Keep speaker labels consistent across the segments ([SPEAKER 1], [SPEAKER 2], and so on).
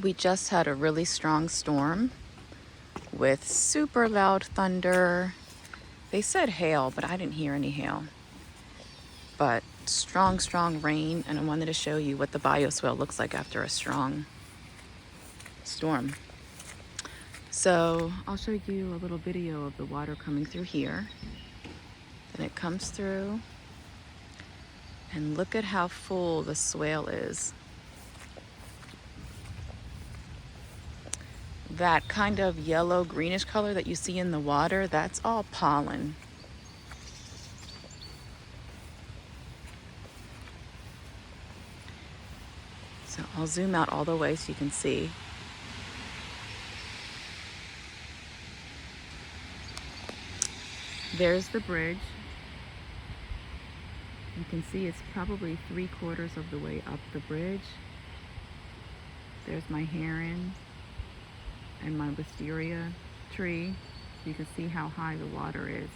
[SPEAKER 1] We just had a really strong storm with super loud thunder. They said hail, but I didn't hear any hail. But strong rain, and I wanted to show you what the bioswale looks like after a strong storm. So I'll show you a little video of the water coming through here. Then it comes through, and look at how full the swale is. That kind of yellow greenish color that you see in the water, that's all pollen. So I'll zoom out all the way so you can see. There's the bridge. You can see it's probably 3/4 of the way up the bridge. There's my heron and my wisteria tree. So you can see how high the water is.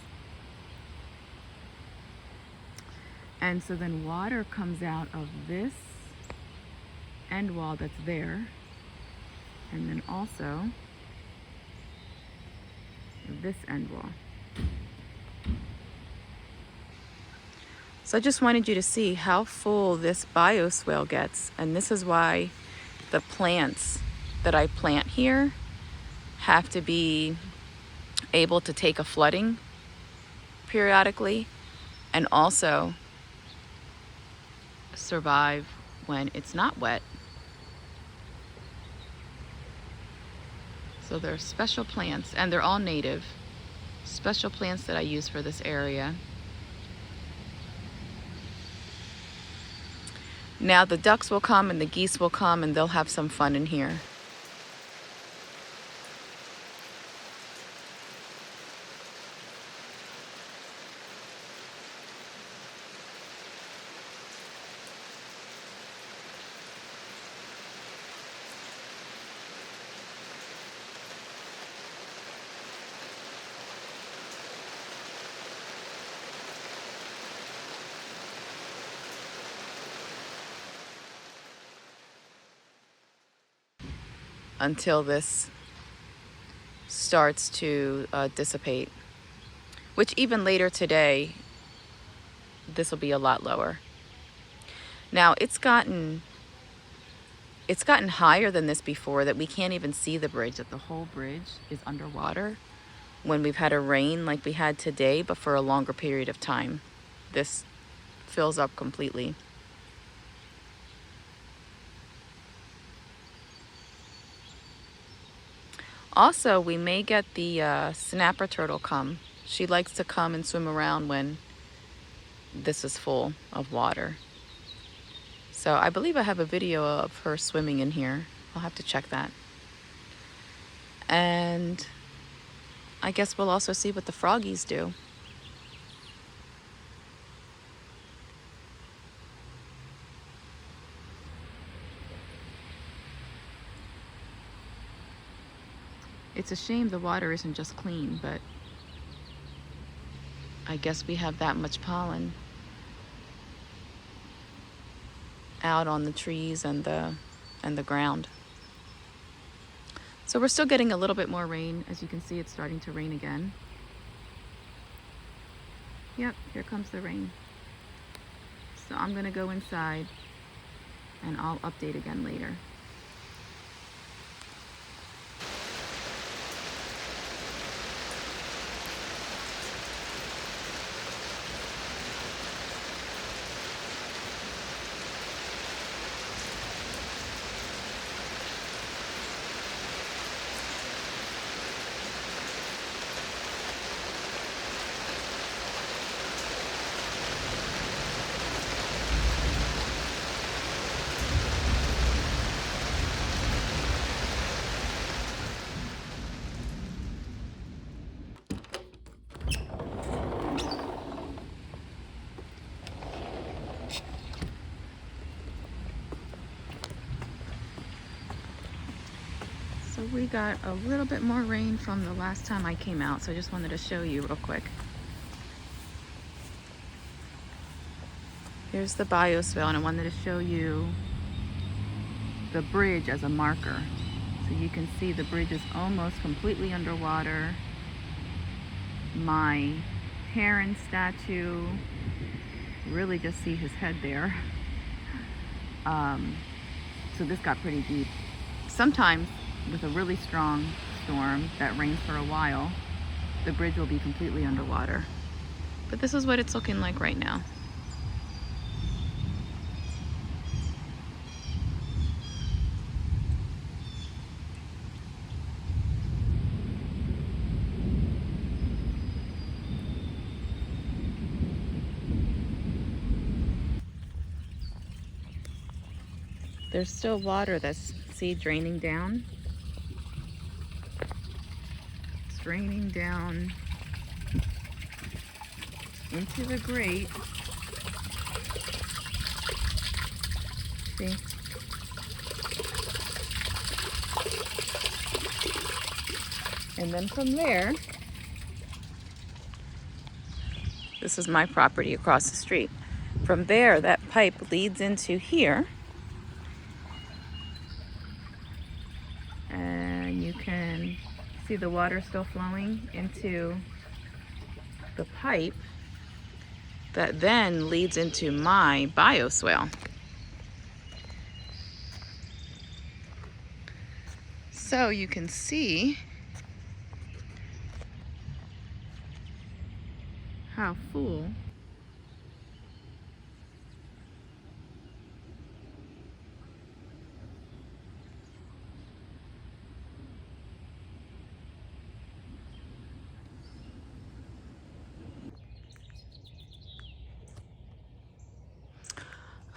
[SPEAKER 1] And so then water comes out of this end wall that's there, and then also this end wall. So I just wanted you to see how full this bioswale gets, and this is why the plants that I plant here have to be able to take a flooding periodically and also survive when it's not wet. So they're special plants, and they're all native. Special plants that I use for this area. Now the ducks will come and the geese will come, and they'll have some fun in here. Until this starts to dissipate, which even later today, this will be a lot lower. Now it's gotten higher than this before, that we can't even see the bridge, that the whole bridge is underwater when we've had a rain like we had today, but for a longer period of time. This fills up completely. Also, we may get the snapper turtle come. She likes to come and swim around when this is full of water. So I believe I have a video of her swimming in here. I'll have to check that. And I guess we'll also see what the froggies do. It's a shame the water isn't just clean, but I guess we have that much pollen out on the trees and the ground. So we're still getting a little bit more rain. As you can see, it's starting to rain again. Yep, here comes the rain. So I'm gonna go inside and I'll update again later. So we got a little bit more rain from the last time I came out, so I just wanted to show you real quick. Here's the bioswale, and I wanted to show you the bridge as a marker. So you can see the bridge is almost completely underwater. My heron statue, really just see his head there. So this got pretty deep. Sometimes with a really strong storm that rains for a while, the bridge will be completely underwater. But this is what it's looking like right now. There's still water that's, see, draining down. It's draining down into the grate. See? And then from there, this is my property across the street. From there, that pipe leads into here. And you can see the water still flowing into the pipe that then leads into my bioswale. So you can see how full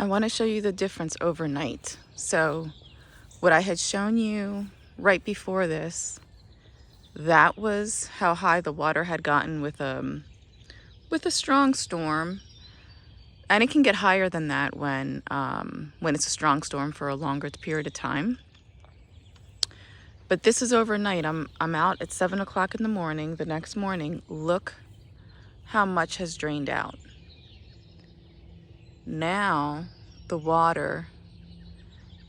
[SPEAKER 1] I want to show you the difference overnight. So what I had shown you right before this, that was how high the water had gotten with a strong storm. And it can get higher than that when it's a strong storm for a longer period of time. But this is overnight. I'm out at 7 o'clock in the morning. The next morning, look how much has drained out. Now the water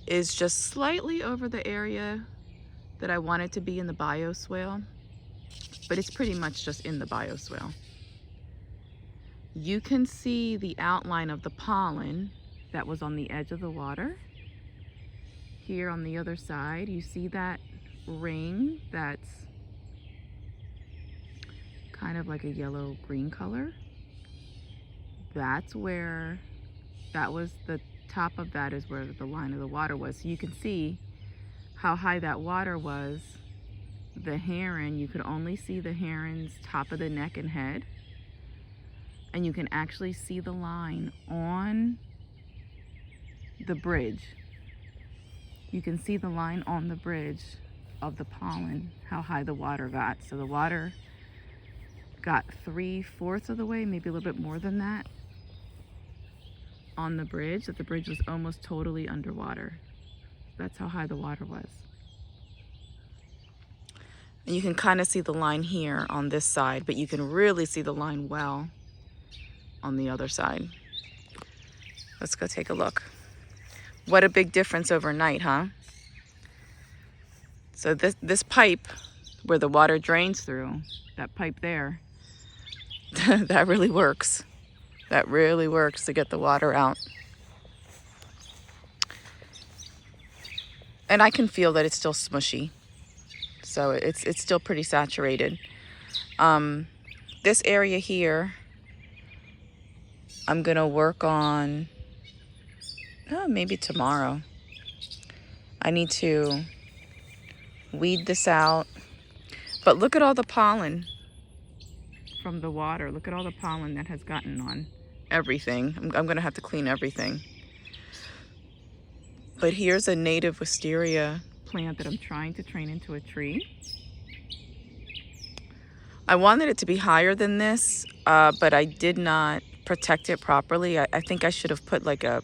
[SPEAKER 1] is just slightly over the area that I want it to be in the bioswale, but it's pretty much just in the bioswale. You can see the outline of the pollen that was on the edge of the water. Here on the other side, you see that ring that's kind of like a yellow-green color. That's where, that was the top of that is where the line of the water was. So you can see how high that water was. The heron, you could only see the heron's top of the neck and head. And you can actually see the line on the bridge. You can see the line on the bridge of the pollen, how high the water got. So the water got 3/4 of the way, maybe a little bit more than that, on the bridge, that the bridge was almost totally underwater. That's how high the water was. And you can kind of see the line here on this side, but you can really see the line well on the other side. Let's go take a look. What a big difference overnight, huh? So this pipe where the water drains through, that pipe there, that really works. That really works to get the water out. And I can feel that it's still smushy. So it's still pretty saturated. This area here, I'm gonna work on, maybe tomorrow. I need to weed this out. But look at all the pollen from the water. Look at all the pollen that has gotten on everything. I'm gonna have to clean everything. But here's a native wisteria plant that I'm trying to train into a tree. I wanted it to be higher than this, but I did not protect it properly. I think I should have put like a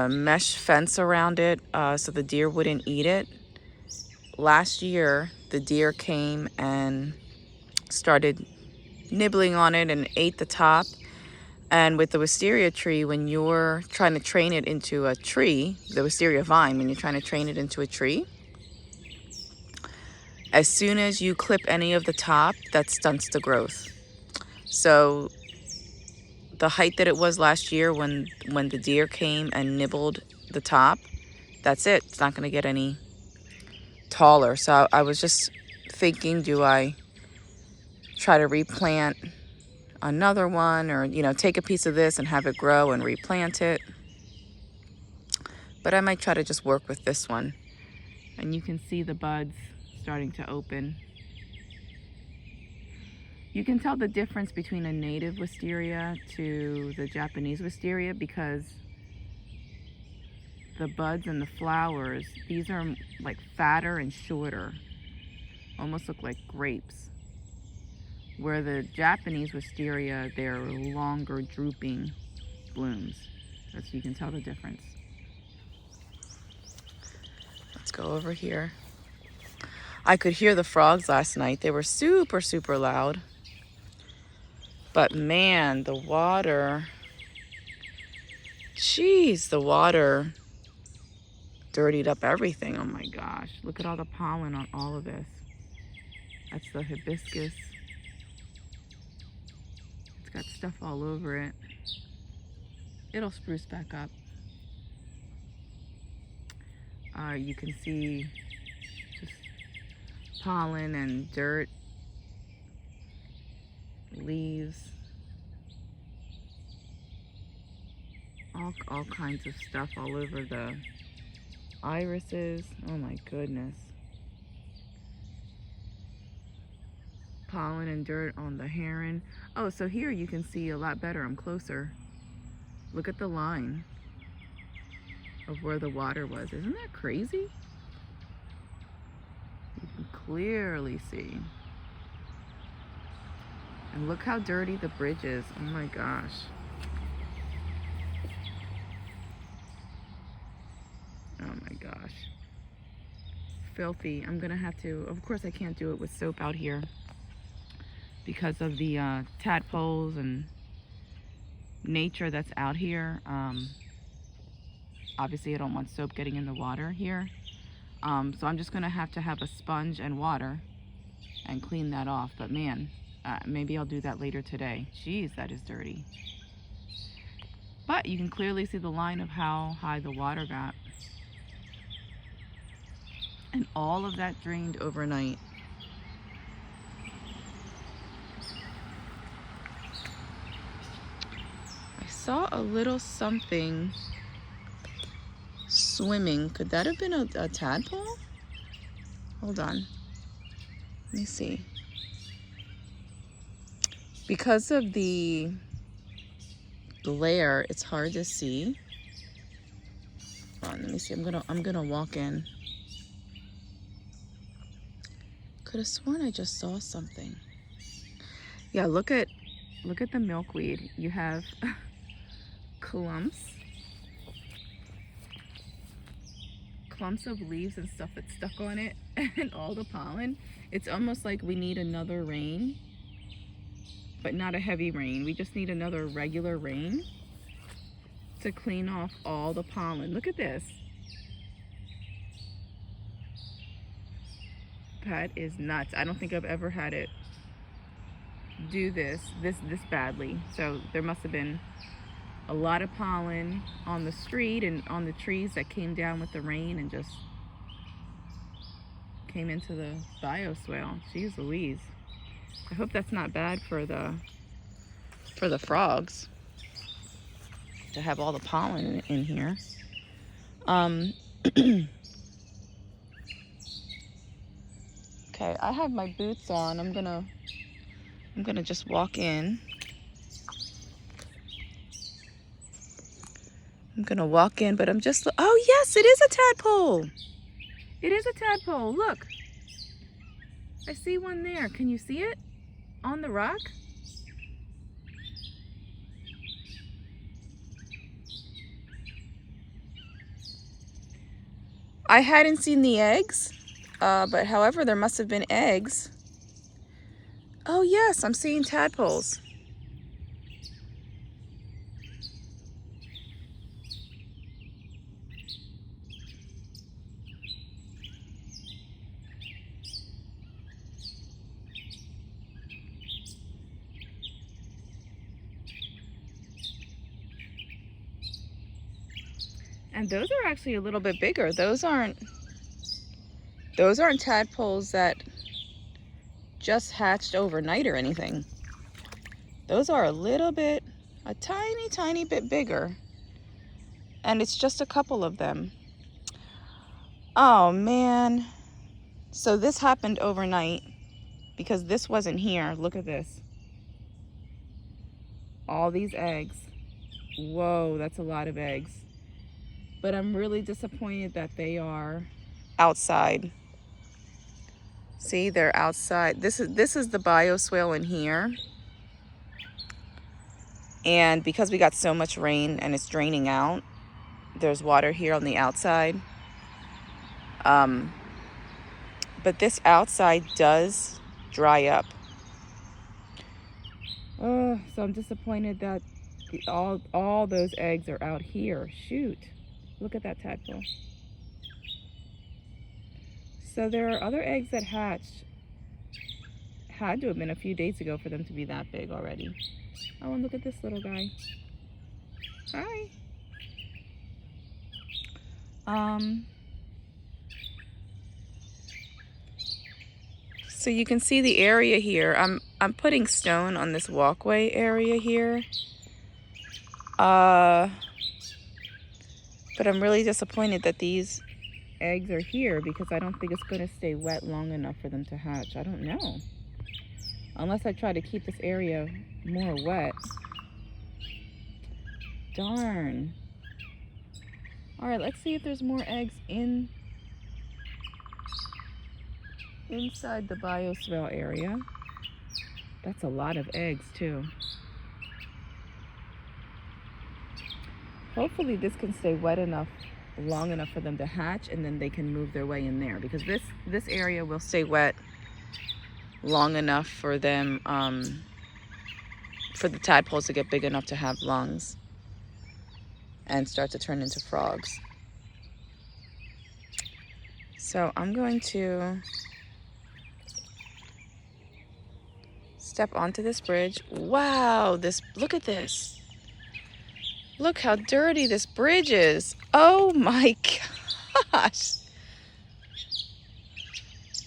[SPEAKER 1] mesh fence around it so the deer wouldn't eat it. Last year, the deer came and started nibbling on it and ate the top. And with the wisteria tree, when you're trying to train it into a tree, the wisteria vine, when you're trying to train it into a tree, as soon as you clip any of the top, that stunts the growth. So the height that it was last year when the deer came and nibbled the top, that's it. It's not going to get any taller. So I was just thinking, do I try to replant another one, or, you know, take a piece of this and have it grow and replant it? But I might try to just work with this one. And you can see the buds starting to open. You can tell the difference between a native wisteria to the Japanese wisteria because the buds and the flowers, these are like fatter and shorter, almost look like grapes. Where the Japanese wisteria, they're longer drooping blooms. That's, you can tell the difference. Let's go over here. I could hear the frogs last night. They were super, super loud. But man, the water, geez, the water dirtied up everything. Oh my gosh. Look at all the pollen on all of this. That's the hibiscus. It's got stuff all over it. It'll spruce back up. You can see just pollen and dirt, leaves, all kinds of stuff all over the irises. Oh my goodness. Pollen and dirt on the heron. Oh, so here you can see a lot better. I'm closer. Look at the line of where the water was. Isn't that crazy? You can clearly see. And look how dirty the bridge is. Oh my gosh. Oh my gosh. Filthy. I'm gonna have to, of course I can't do it with soap out here because of the tadpoles and nature that's out here. Obviously I don't want soap getting in the water here. So I'm just gonna have to have a sponge and water and clean that off. But man, maybe I'll do that later today. Jeez, that is dirty. But you can clearly see the line of how high the water got. And all of that drained overnight. I saw a little something swimming. Could that have been a tadpole? Hold on. Let me see. Because of the glare, it's hard to see. Hold on, let me see. I'm gonna walk in. Could have sworn I just saw something. Yeah, look at the milkweed. You have clumps of leaves and stuff that's stuck on it, and all the pollen. It's almost like we need another rain, but not a heavy rain. We just need another regular rain to clean off all the pollen. Look at this. That is nuts. I don't think I've ever had it do this badly. So there must have been a lot of pollen on the street and on the trees that came down with the rain and just came into the bioswale. Jeez Louise. I hope that's not bad for the frogs to have all the pollen in here. Okay, I have my boots on. I'm gonna just walk in. I'm gonna walk in, but I'm just, oh yes, it is a tadpole. It is a tadpole, look. I see one there. Can you see it on the rock? I hadn't seen the eggs, but however, there must have been eggs. Oh yes, I'm seeing tadpoles. And those are actually a little bit bigger. Those aren't tadpoles that just hatched overnight or anything. Those are a tiny bit bigger. And it's just a couple of them. Oh man. So this happened overnight because this wasn't here. Look at this. All these eggs. Whoa, that's a lot of eggs. But I'm really disappointed that they are outside. See, they're outside. This is the bioswale in here. And because we got so much rain and it's draining out, there's water here on the outside. But this outside does dry up. Oh, so I'm disappointed that all those eggs are out here. Shoot, look at that tadpole. So there are other eggs that hatched. Had to have been a few days ago for them to be that big already. Oh, and look at this little guy. Hi. So you can see the area here. I'm putting stone on this walkway area here. But I'm really disappointed that these eggs are here because I don't think it's going to stay wet long enough for them to hatch. I don't know. Unless I try to keep this area more wet. Darn. All right, let's see if there's more eggs inside the Bioswale area. That's a lot of eggs too. Hopefully this can stay wet enough, long enough for them to hatch, and then they can move their way in there, because this area will stay wet long enough for them, for the tadpoles to get big enough to have lungs and start to turn into frogs. So I'm going to step onto this bridge. Wow, look at this. Look how dirty this bridge is. Oh my gosh.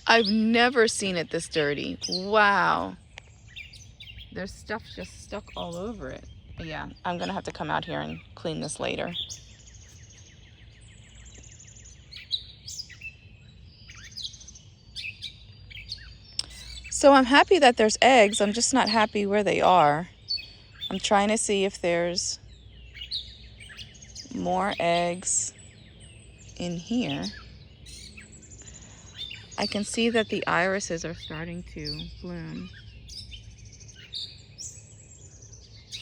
[SPEAKER 1] I've never seen it this dirty. Wow. There's stuff just stuck all over it. Yeah, I'm gonna have to come out here and clean this later. So I'm happy that there's eggs. I'm just not happy where they are. I'm trying to see if there's more eggs in here. I can see that the irises are starting to bloom.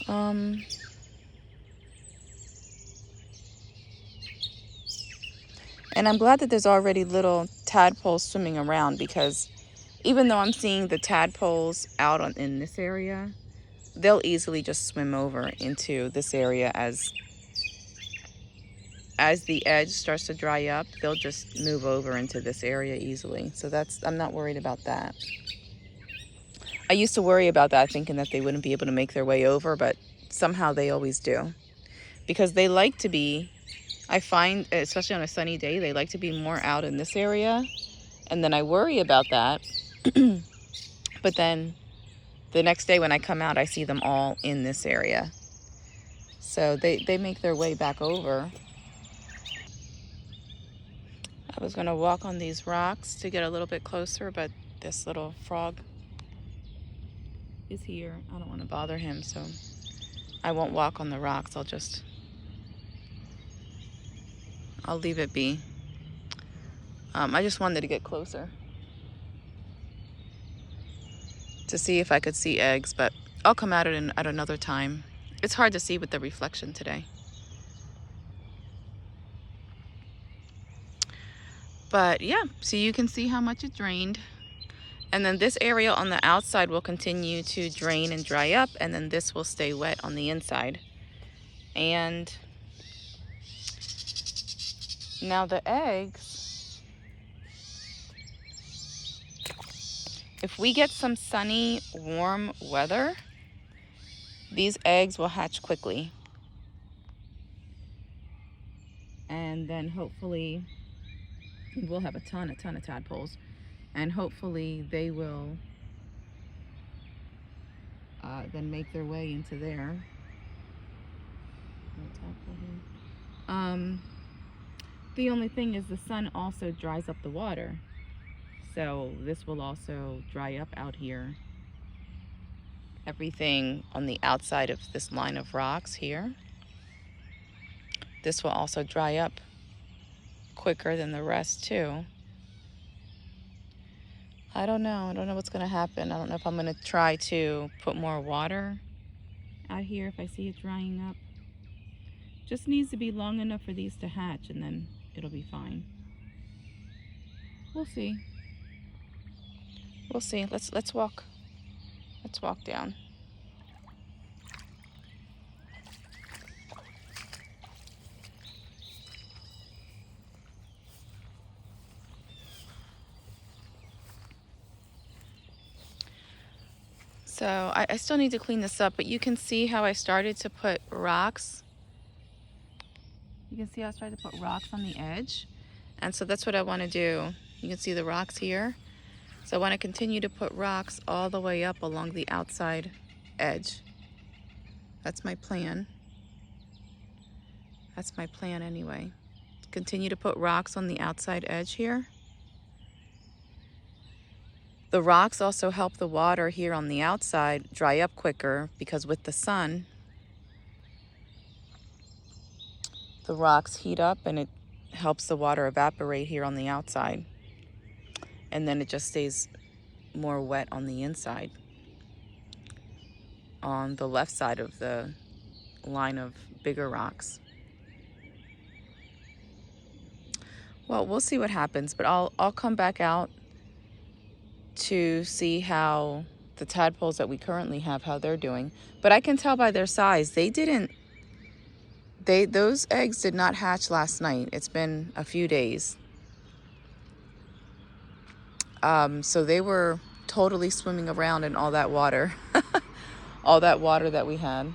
[SPEAKER 1] And I'm glad that there's already little tadpoles swimming around, because even though I'm seeing the tadpoles out in this area, they'll easily just swim over into this area as the edge starts to dry up. They'll just move over into this area easily. So I'm not worried about that. I used to worry about that, thinking that they wouldn't be able to make their way over, but somehow they always do. Because they like to be, I find, especially on a sunny day, they like to be more out in this area. And then I worry about that. But then the next day when I come out, I see them all in this area. So they make their way back over. I was going to walk on these rocks to get a little bit closer, but this little frog is here. I don't want to bother him, so I won't walk on the rocks. I'll leave it be. I just wanted to get closer to see if I could see eggs, but I'll come at it at another time. It's hard to see with the reflection today. But yeah, so you can see how much it drained. And then this area on the outside will continue to drain and dry up, and then this will stay wet on the inside. And now the eggs, if we get some sunny, warm weather, these eggs will hatch quickly. And then hopefully we'll have a ton of tadpoles. And hopefully they will then make their way into there. The only thing is the sun also dries up the water. So this will also dry up out here. Everything on the outside of this line of rocks here, this will also dry up quicker than the rest too. I don't know what's gonna happen. I don't know if I'm gonna try to put more water out here if I see it drying up. Just needs to be long enough for these to hatch, and then it'll be fine. We'll see. We'll see. Let's walk. Let's walk down. So I still need to clean this up, but you can see how I started to put rocks. You can see how I started to put rocks on the edge. And so that's what I want to do. You can see the rocks here. So I want to continue to put rocks all the way up along the outside edge. That's my plan. That's my plan anyway. Continue to put rocks on the outside edge here. The rocks also help the water here on the outside dry up quicker, because with the sun, the rocks heat up and it helps the water evaporate here on the outside. And then it just stays more wet on the inside, on the left side of the line of bigger rocks. Well, we'll see what happens, but I'll come back out to see how the tadpoles that we currently have, how they're doing. But I can tell by their size, those eggs did not hatch last night. It's been a few days. So they were totally swimming around in all that water, all that water that we had.